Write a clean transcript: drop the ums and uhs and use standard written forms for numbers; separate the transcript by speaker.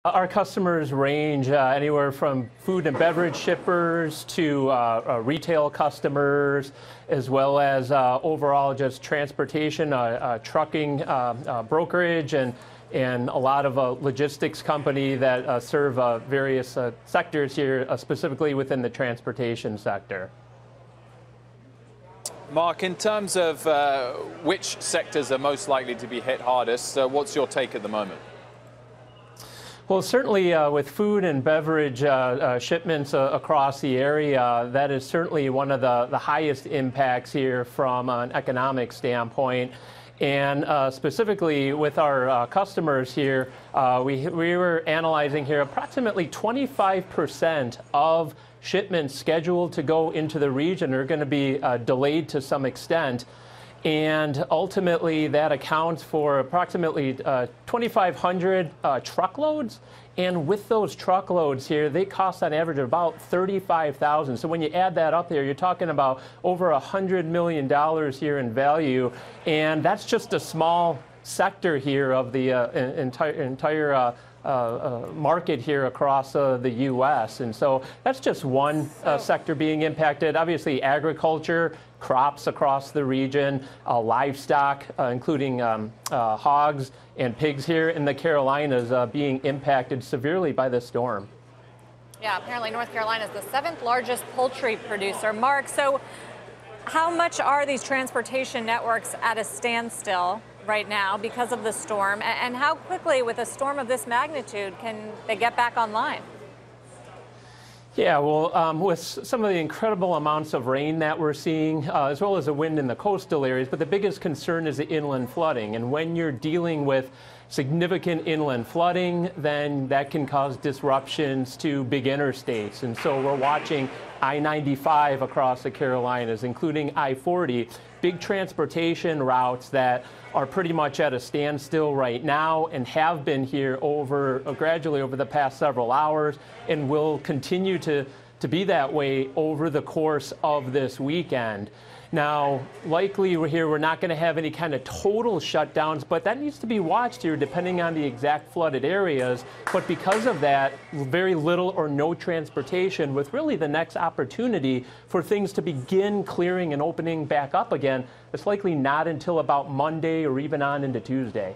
Speaker 1: Our customers range anywhere from food and beverage shippers to retail customers, as well as overall just transportation, trucking brokerage, and a lot of logistics company that serve various sectors here, specifically within the transportation sector.
Speaker 2: Mark, in terms of which sectors are most likely to be hit hardest, what's your take at the moment?
Speaker 1: Well, certainly with food and beverage shipments across the area, that is certainly one of the highest impacts here from an economic standpoint. And specifically with our customers here, we were analyzing here approximately 25% of shipments scheduled to go into the region are going to be delayed to some extent. And ultimately, that accounts for approximately 2,500 truckloads. And with those truckloads here, they cost on average about $35,000. So when you add that up there, you're talking about over $100 million here in value. And that's just a small sector here of the entire market here across the U.S. And so that's just one sector being impacted. Obviously, agriculture, crops across the region, livestock, including hogs and pigs here in the Carolinas being impacted severely by this storm.
Speaker 3: Yeah, apparently North Carolina is the 7th largest poultry producer. Mark, so how much are these transportation networks at a standstill right now because of the storm? And how quickly, with a storm of this magnitude, can they get back online?
Speaker 1: Yeah, well, with some of the incredible amounts of rain that we're seeing, as well as the wind in the coastal areas, but the biggest concern is the inland flooding. And when you're dealing with significant inland flooding, then that can cause disruptions to big interstates. And so we're watching I-95 across the Carolinas, including I-40, big transportation routes that are pretty much at a standstill right now and have been here gradually over the past several hours and will continue to be that way over the course of this weekend. Now, likely we're not going to have any kind of total shutdowns, but that needs to be watched here depending on the exact flooded areas. But because of that, very little or no transportation, with really the next opportunity for things to begin clearing and opening back up again, it's likely not until about Monday or even on into Tuesday.